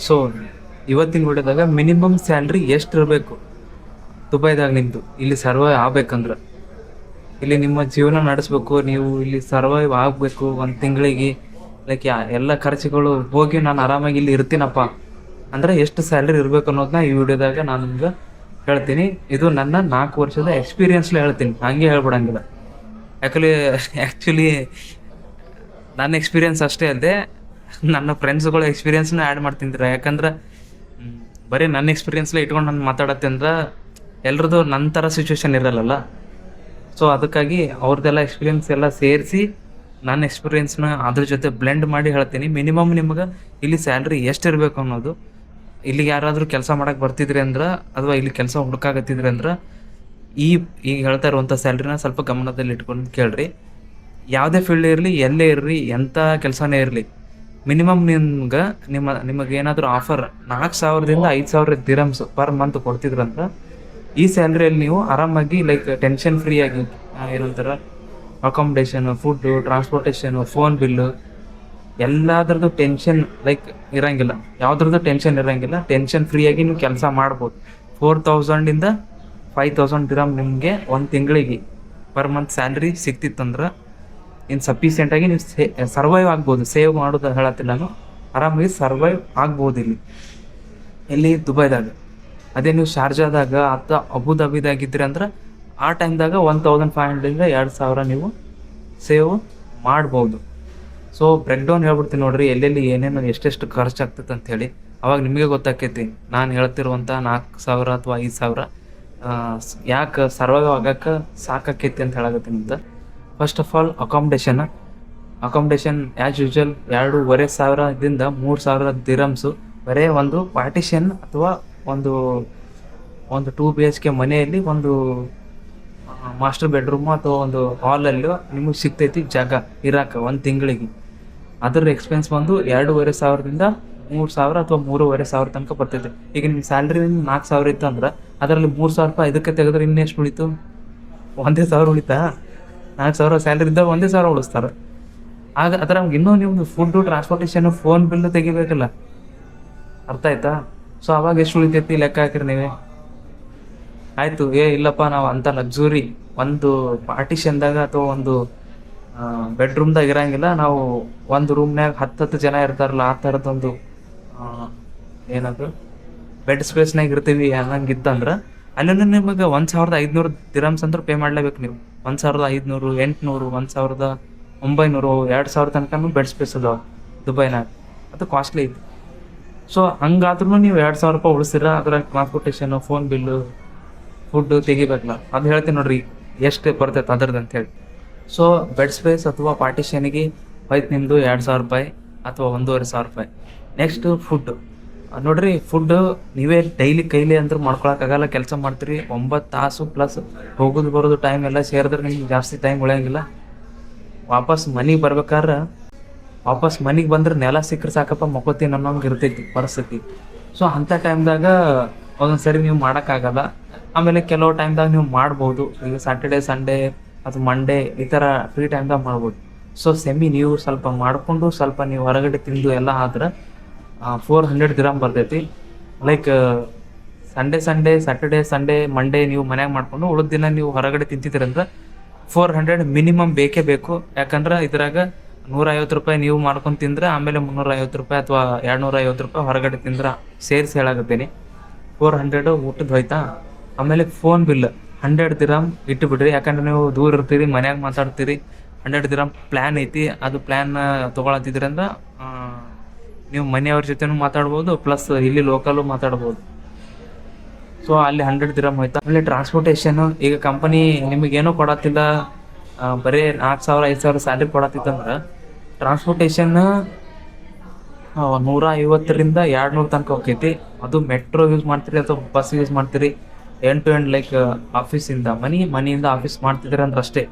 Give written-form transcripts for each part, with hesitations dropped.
So ಇವತ್ತಿನ ವಿಡಿಯೋದಾಗ minimum salary ಎಷ್ಟು ಇರಬೇಕು ದುಬೈದಾಗ ನಿಮ್ಮದು ಇಲ್ಲಿ ಸರ್ವೈವ್ ಆಗ್ಬೇಕಂದ್ರೆ, ಇಲ್ಲಿ ನಿಮ್ಮ ಜೀವನ ನಡೆಸ್ಬೇಕು, ನೀವು ಇಲ್ಲಿ ಸರ್ವೈವ್ ಆಗಬೇಕು ಒಂದು ತಿಂಗಳಿಗೆ, ಲೈಕ್ ಎಲ್ಲ ಖರ್ಚುಗಳು ಹೋಗಿ ನಾನು ಆರಾಮಾಗಿ ಇಲ್ಲಿ ಇರ್ತೀನಪ್ಪ ಅಂದರೆ ಎಷ್ಟು ಸ್ಯಾಲ್ರಿ ಇರಬೇಕು ಅನ್ನೋದನ್ನ ಈ ವಿಡಿಯೋದಾಗ ನಾನು ನಿಮ್ಗೆ ಹೇಳ್ತೀನಿ. ಇದು ನನ್ನ 4 ವರ್ಷದ ಎಕ್ಸ್ಪೀರಿಯನ್ಸ್ಲೇ ಹೇಳ್ತೀನಿ, ಹಂಗೆ ಹೇಳ್ಬಿಡಂಗಿಲ್ಲ. ಆ್ಯಕ್ಚುಲಿ ನನ್ನ ಎಕ್ಸ್ಪೀರಿಯನ್ಸ್ ಅಷ್ಟೇ ಅಲ್ಲದೆ ನನ್ನ ಫ್ರೆಂಡ್ಸ್ಗಳ ಎಕ್ಸ್ಪೀರಿಯನ್ಸ್ನ ಆ್ಯಡ್ ಮಾಡ್ತಿದ್ರೆ, ಯಾಕಂದ್ರೆ ಬರೀ ನನ್ನ ಎಕ್ಸ್ಪೀರಿಯನ್ಸ್ಲೇ ಇಟ್ಕೊಂಡು ನಾನು ಮಾತಾಡತ್ತೆ ಅಂದ್ರೆ ಎಲ್ರದ್ದು ನನ್ನ ಥರ ಸಿಚುವೇಶನ್ ಇರಲ್ಲ. ಸೊ ಅದಕ್ಕಾಗಿ ಅವ್ರದ್ದೆಲ್ಲ ಎಕ್ಸ್ಪೀರಿಯನ್ಸ್ ಎಲ್ಲ ಸೇರಿಸಿ ನನ್ನ ಎಕ್ಸ್ಪೀರಿಯನ್ಸ್ನ ಅದ್ರ ಜೊತೆ ಬ್ಲೆಂಡ್ ಮಾಡಿ ಹೇಳ್ತೀನಿ. ಮಿನಿಮಮ್ ನಿಮ್ಗೆ ಇಲ್ಲಿ ಸ್ಯಾಲ್ರಿ ಎಷ್ಟು ಇರಬೇಕು ಅನ್ನೋದು, ಇಲ್ಲಿಗೆ ಯಾರಾದರೂ ಕೆಲಸ ಮಾಡೋಕ್ಕೆ ಬರ್ತಿದ್ರಿ ಅಂದ್ರೆ ಅಥವಾ ಇಲ್ಲಿ ಕೆಲಸ ಹುಡುಕಾಗತ್ತಿದ್ರಿ ಅಂದ್ರೆ ಈಗ ಹೇಳ್ತಾ ಇರುವಂಥ ಸ್ಯಾಲ್ರಿನ ಸ್ವಲ್ಪ ಗಮನದಲ್ಲಿ ಇಟ್ಕೊಂಡು ಕೇಳ್ರಿ. ಯಾವುದೇ ಫೀಲ್ಡ್ ಇರಲಿ, ಎಲ್ಲೇ ಇರಲಿ, ಎಂಥ ಕೆಲಸನೇ ಇರಲಿ, ಮಿನಿಮಮ್ ನಿಮಗೆ ಏನಾದರೂ ಆಫರ್ 4,000ದಿಂದ 5,000 ದಿರಮ್ಸ್ ಪರ್ ಮಂತ್ ಕೊಡ್ತಿದ್ರಂದ್ರೆ ಈ ಸ್ಯಾಲ್ರಿಯಲ್ಲಿ ನೀವು ಆರಾಮಾಗಿ ಲೈಕ್ ಟೆನ್ಷನ್ ಫ್ರೀ ಆಗಿ ಏನಂತಾರೆ accommodation, food, transportation, phone bill ಎಲ್ಲದ್ರದ್ದು tension like ಇರೋಂಗಿಲ್ಲ, ಯಾವುದ್ರದ್ದು ಟೆನ್ಷನ್ ಇರೋಂಗಿಲ್ಲ. ಟೆನ್ಷನ್ ಫ್ರೀಯಾಗಿ ನೀವು ಕೆಲಸ ಮಾಡ್ಬೋದು. 4,000ದಿಂದ 5,000 ದಿರಮ್ ನಿಮಗೆ ಒಂದು ತಿಂಗಳಿಗೆ ಪರ್ ಮಂತ್ ಸ್ಯಾಲ್ರಿ ಸಿಕ್ತಿತ್ತಂದ್ರೆ ಇನ್ನು ಸಫಿಷಿಯೆಂಟಾಗಿ ನೀವು ಸರ್ವೈವ್ ಆಗ್ಬೋದು. ಸೇವ್ ಮಾಡೋದು ಹೇಳತ್ತಿಲ್ಲ ನಾನು, ಆರಾಮಾಗಿ ಸರ್ವೈವ್ ಆಗ್ಬೋದು ಇಲ್ಲಿ ದುಬೈದಾಗ. ಅದೇ ನೀವು ಶಾರ್ಜಾದಾಗ ಅಥವಾ ಅಬುದಾಬಿದಾಗಿದ್ರಿ ಅಂದ್ರೆ ಆ ಟೈಮ್ದಾಗ 1,500ರಿಂದ 2,000 ನೀವು ಸೇವ್ ಮಾಡ್ಬೋದು. ಸೊ ಬ್ರೇಕ್ ಡೌನ್ ಹೇಳ್ಬಿಡ್ತೀನಿ ನೋಡ್ರಿ, ಎಲ್ಲೆಲ್ಲಿ ಏನೇನು ಎಷ್ಟೆಷ್ಟು ಖರ್ಚಾಗ್ತದೆ ಅಂಥೇಳಿ. ಅವಾಗ ನಿಮಗೆ ಗೊತ್ತಾಕೈತಿ ನಾನು ಹೇಳ್ತಿರುವಂಥ 4,000 ಅಥವಾ 5,000 ಯಾಕೆ ಸರ್ವೈವ್ ಆಗಕ್ಕೆ ಸಾಕಾಕೈತಿ ಅಂತ ಹೇಳಕತ್ತೀನಿ ನಿಮ್ದು. First of all accommodation as usual 2,500ದಿಂದ 3,000 ದಿರಮ್ಸು ಬರೀ ಒಂದು ಪಾರ್ಟಿಷನ್ ಅಥವಾ ಒಂದು 2 BHK ಮನೆಯಲ್ಲಿ ಒಂದು ಮಾಸ್ಟರ್ ಬೆಡ್ರೂಮು ಅಥವಾ ಒಂದು ಹಾಲಲ್ಲೂ ನಿಮಗೆ ಸಿಗ್ತೈತಿ ಜಾಗ ಇರಾಕ ಒಂದು ತಿಂಗಳಿಗೆ. ಅದ್ರ ಎಕ್ಸ್ಪೆನ್ಸ್ ಬಂದು 2,500ದಿಂದ 3,000 ಅಥವಾ 3,500 ತನಕ ಬರ್ತೈತೆ. ಈಗ ನಿಮ್ಮ ಸ್ಯಾಲ್ರಿ 4,000 ಇತ್ತು ಅಂದ್ರೆ ಅದರಲ್ಲಿ 3,000 ರೂಪಾಯಿ ಇದಕ್ಕೆ ತೆಗೆದ್ರೆ ಇನ್ನೆಷ್ಟು ಉಳಿತು? 1,000 ಉಳಿತಾ? 4,000 ಸ್ಯಾಲ್ರಿ ಇದ್ದಾಗ 1,000 ಉಳಿಸ್ತಾರೆ. ಆಗ ಅದ್ರ ಇನ್ನೂ ನೀವು ಫುಡ್ಡು, ಟ್ರಾನ್ಸ್ಪೋರ್ಟೇಷನು, ಫೋನ್ ಬಿಲ್ಲು ತೆಗಿಬೇಕಲ್ಲ, ಅರ್ಥ ಆಯ್ತಾ? ಸೊ ಅವಾಗ ಎಷ್ಟು ಉಳಿತೈತಿ ಲೆಕ್ಕ ಹಾಕಿರಿ ನೀವೇ. ಆಯಿತು, ಇಲ್ಲಪ್ಪ ನಾವು ಅಂಥ ಲಕ್ಸುರಿ ಒಂದು ಪಾರ್ಟಿಷನ್ದಾಗ ಅಥವಾ ಒಂದು ಬೆಡ್ರೂಮ್ದಾಗ ಇರೋಂಗಿಲ್ಲ, ನಾವು ಒಂದು ರೂಮ್ನಾಗ 10 ಜನ ಇರ್ತಾರಲ್ಲ ಆ ಥರದ್ದೊಂದು ಏನದು ಬೆಡ್ ಸ್ಪೇಸ್ನಾಗ ಇರ್ತೀವಿ ಅನ್ನಂಗಿತ್ತಂದ್ರೆ ಅಲ್ಲೂ ನಿಮಗೆ 1,500 ದಿರಮ್ಸ್ ಅಂದ್ರೆ ಪೇ ಮಾಡಲೇಬೇಕು ನೀವು. 1,500, 800, 1,900, 2,000 ತನಕ ಬೆಡ್ ಸ್ಪೇಸ್ ಅದಾವೆ ದುಬೈನಾಗ. ಅದು ಕಾಸ್ಟ್ಲಿ ಐತಿ. ಸೊ ಹಂಗಾದ್ರೂ ನೀವು 2,000 ರೂಪಾಯಿ ಉಳಿಸಿರ, ಅದ್ರಾಗ ಟ್ರಾನ್ಸ್ಪೋರ್ಟೇಷನು, ಫೋನ್ ಬಿಲ್ಲು, ಫುಡ್ಡು ತೆಗಿಬೇಕಲ್ಲ. ಅದು ಹೇಳ್ತೀನಿ ನೋಡ್ರಿ ಎಷ್ಟು ಬರ್ತೈತೆ ಅದ್ರದ್ದು ಅಂತೇಳಿ. ಸೊ ಬೆಡ್ ಸ್ಪೇಸ್ ಅಥವಾ ಪಾರ್ಟಿಷನಿಗೆ ಹೋಯ್ತು ನಿಮ್ಮದು 2,000 ರೂಪಾಯಿ ಅಥವಾ 1,500 ರೂಪಾಯಿ. ನೆಕ್ಸ್ಟು ಫುಡ್ಡು ನೋಡ್ರಿ, ಫುಡ್ಡು ನೀವೇ ಡೈಲಿ ಕೈಲಿ ಅಂದ್ರೆ ಮಾಡ್ಕೊಳಕ್ಕಾಗಲ್ಲ, ಕೆಲಸ ಮಾಡ್ತೀರಿ 9 ತಾಸು ಪ್ಲಸ್ ಹೋಗೋದು ಬರೋದು ಟೈಮ್ ಎಲ್ಲ ಸೇರಿದ್ರೆ ನಿಮ್ಗೆ ಜಾಸ್ತಿ ಟೈಮ್ ಉಳಿಯಂಗಿಲ್ಲ. ವಾಪಸ್ ಮನೆಗೆ ಬರ್ಬೇಕಾದ್ರೆ ವಾಪಸ್ ಮನೆಗೆ ಬಂದ್ರೆ ನೆಲ ಸಿಕ್ಕರೆ ಸಾಕಪ್ಪ ಮಕ್ಕೋತೀನಿ ಅನ್ನೋಂಗೆ ಇರ್ತೈತಿ ಪರಿಸ್ಥಿತಿ. ಸೊ ಅಂಥ ಟೈಮ್ದಾಗ ಒಂದೊಂದು ಸರಿ ನೀವು ಮಾಡೋಕ್ಕಾಗಲ್ಲ. ಆಮೇಲೆ ಕೆಲವು ಟೈಮ್ದಾಗ ನೀವು ಮಾಡ್ಬೋದು, ಈಗ ಸ್ಯಾಟರ್ಡೇ, ಸಂಡೇ ಅಥವಾ ಮಂಡೇ ಈ ಥರ ಫ್ರೀ ಟೈಮ್ದಾಗ ಮಾಡ್ಬೋದು. ಸೊ ನೀವು ಸ್ವಲ್ಪ ಮಾಡಿಕೊಂಡು ಸ್ವಲ್ಪ ನೀವು ಹೊರಗಡೆ ತಿಂದು ಎಲ್ಲ ಆದ್ರೆ 400 ದಿರಮ್ ಬರ್ತೈತಿ. ಲೈಕ್ ಸ್ಯಾಟರ್ಡೇ, ಸಂಡೇ, ಮಂಡೇ ನೀವು ಮನ್ಯಾಗ ಮಾಡ್ಕೊಂಡು ಉಳಿದ ದಿನ ನೀವು ಹೊರಗಡೆ ತಿಂತಿದ್ರಂದ್ರೆ 400 ಮಿನಿಮಮ್ ಬೇಕೇ ಬೇಕು. ಯಾಕಂದ್ರೆ ಇದ್ರಾಗ 150 ರೂಪಾಯಿ ನೀವು ಮಾಡ್ಕೊಂಡು ತಿಂದ್ರೆ ಆಮೇಲೆ 350 ರೂಪಾಯಿ ಅಥವಾ 250 ರೂಪಾಯಿ ಹೊರಗಡೆ ತಿಂದ್ರೆ ಸೇರಿಸಿ ಹೇಳಾಕತ್ತೀನಿ. 400 ಊಟದ ಹೋಯ್ತಾ. ಆಮೇಲೆ ಫೋನ್ ಬಿಲ್ 100 ದಿರಮ್ ಇಟ್ಟು ಬಿಡ್ರಿ, ಯಾಕಂದ್ರೆ ನೀವು ದೂರ ಇರ್ತೀರಿ, ಮನ್ಯಾಗ ಮಾತಾಡ್ತೀರಿ. 100 ದಿರಮ್ ಪ್ಲ್ಯಾನ್ ಐತಿ, ಅದು ಪ್ಲ್ಯಾನ್ ತೊಗೊಳತ್ತಿದ್ರಿ ಅಂದ್ರೆ ನೀವು ಮನೆಯವ್ರ ಜೊತೆನೂ ಮಾತಾಡ್ಬೋದು, ಪ್ಲಸ್ ಇಲ್ಲಿ ಲೋಕಲು ಮಾತಾಡ್ಬೋದು. ಸೊ ಅಲ್ಲಿ 100 ದಿರಮ್ ಹೋಯ್ತಾ. ಆಮೇಲೆ ಟ್ರಾನ್ಸ್ಪೋರ್ಟೇಷನು, ಈಗ ಕಂಪನಿ ನಿಮಗೇನೂ ಕೊಡತ್ತಿಲ್ಲ, ಬರೀ 4,000 5,000 ಸ್ಯಾಲ್ರಿ ಕೊಡತ್ತಿತ್ತಂದ್ರೆ ಟ್ರಾನ್ಸ್ಪೋರ್ಟೇಷನ್ 150ರಿಂದ 200 ತನಕ ಹೋಗ್ತೈತಿ. ಅದು ಮೆಟ್ರೋ ಯೂಸ್ ಮಾಡ್ತೀರಿ ಅಥವಾ ಬಸ್ ಯೂಸ್ ಮಾಡ್ತೀರಿ, ಎಂಡ್ ಟು ಎಂಡ್ ಲೈಕ್ ಆಫೀಸಿಂದ ಮನೆಯಿಂದ ಆಫೀಸ್ ಮಾಡ್ತಿದ್ದೀರಿ ಅಂದ್ರೆ ಅಷ್ಟೇ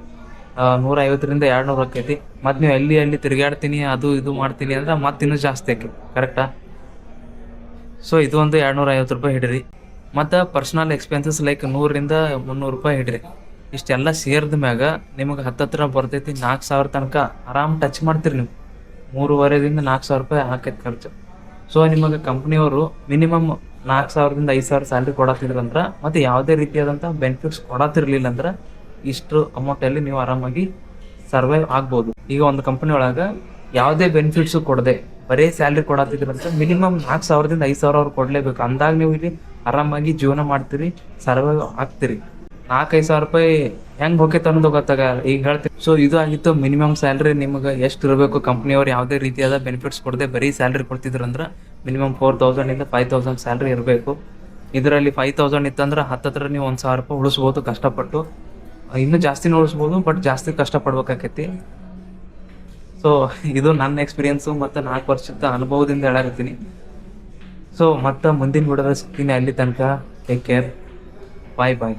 150ರಿಂದ 200 ಆಕೈತಿ. ಮತ್ತು ನೀವು ಎಲ್ಲಿ ತಿರುಗಾಡ್ತೀನಿ ಅದು ಇದು ಮಾಡ್ತೀನಿ ಅಂದ್ರೆ ಮತ್ತೆ ಇನ್ನೂ ಜಾಸ್ತಿ ಆಕೈತಿ, ಕರೆಕ್ಟಾ? ಸೊ ಇದು ಒಂದು 250 ರೂಪಾಯಿ ಹಿಡ್ರಿ. ಮತ್ತು ಪರ್ಸ್ನಲ್ ಎಕ್ಸ್ಪೆನ್ಸಸ್ ಲೈಕ್ 100ರಿಂದ 300 ರೂಪಾಯಿ ಹಿಡ್ರಿ. ಇಷ್ಟೆಲ್ಲ ಸೇರಿದ ಮ್ಯಾಗ ನಿಮಗೆ ಹತ್ತತ್ರ ಬರ್ತೈತಿ 4,000 ತನಕ ಆರಾಮ್ ಟಚ್ ಮಾಡ್ತೀರಿ ನೀವು. 3,500ರಿಂದ 4,000 ರೂಪಾಯಿ ಆಕೈತಿ ಖರ್ಚು. ಸೊ ನಿಮಗೆ ಕಂಪ್ನಿಯವರು ಮಿನಿಮಮ್ 4,000ದಿಂದ 5,000 ಸ್ಯಾಲ್ರಿ ಕೊಡತ್ತಿದ್ರಂದ್ರೆ ಮತ್ತು ಯಾವುದೇ ರೀತಿಯಾದಂಥ ಬೆನಿಫಿಟ್ಸ್ ಕೊಡತ್ತಿರ್ಲಿಲ್ಲ ಅಂದ್ರೆ ಇಷ್ಟು ಅಮೌಂಟಲ್ಲಿ ನೀವು ಆರಾಮಾಗಿ ಸರ್ವೈವ್ ಆಗ್ಬೋದು. ಈಗ ಒಂದು ಕಂಪನಿ ಒಳಗೆ ಯಾವುದೇ ಬೆನಿಫಿಟ್ಸು ಕೊಡದೆ ಬರೀ ಸ್ಯಾಲ್ರಿ ಕೊಡತ್ತಿದ್ರಂದ್ರೆ ಮಿನಿಮಮ್ 4,000ದಿಂದ 5,000 ಅವ್ರು ಕೊಡಲೇಬೇಕು. ಅಂದಾಗ ನೀವು ಇಲ್ಲಿ ಆರಾಮಾಗಿ ಜೀವನ ಮಾಡ್ತೀರಿ, ಸರ್ವೈವ್ ಆಗ್ತೀರಿ. 4-5 ರೂಪಾಯಿ ಹೆಂಗೆ ಹೋಗೈತೆ ಅನ್ನೋದು ಗೊತ್ತಾಗಲ್ಲ, ಈಗ ಹೇಳ್ತೀವಿ. ಸೊ ಇದು ಆಗಿತ್ತು ಮಿನಿಮಮ್ ಸ್ಯಾಲ್ರಿ ನಿಮಗೆ ಎಷ್ಟು ಇರಬೇಕು. ಕಂಪ್ನಿಯವ್ರು ಯಾವುದೇ ರೀತಿಯಾದ ಬೆನಿಫಿಟ್ಸ್ ಕೊಡದೆ ಬರೀ ಸ್ಯಾಲ್ರಿ ಕೊಡ್ತಿದ್ರಂದ್ರೆ ಮಿನಿಮಮ್ 4,000ಇಂದ 5,000 ಸ್ಯಾಲ್ರಿ ಇರಬೇಕು. ಇದರಲ್ಲಿ 5,000 ಇತ್ತಂದ್ರೆ ಹತ್ತತ್ರ ನೀವು 1,000 ರೂಪಾಯಿ ಉಳಿಸ್ಬೋದು ಕಷ್ಟಪಟ್ಟು. ಇನ್ನೂ ಜಾಸ್ತಿನೂ ಉಳಿಸ್ಬೋದು, ಬಟ್ ಜಾಸ್ತಿ ಕಷ್ಟಪಡ್ಬೇಕಾಕೈತಿ. ಸೊ ಇದು ನನ್ನ ಎಕ್ಸ್ಪೀರಿಯನ್ಸು ಮತ್ತು 4 ವರ್ಷದ ಅನುಭವದಿಂದ ಹೇಳಾಕತ್ತೀನಿ. ಸೊ ಮತ್ತು ಮುಂದಿನ ವಿಡಿಯೋದಲ್ಲಿ ಸಿಗ್ತೀನಿ. ಅಲ್ಲಿ ತನಕ ಟೇಕ್ ಕೇರ್, ಬಾಯ್ ಬಾಯ್.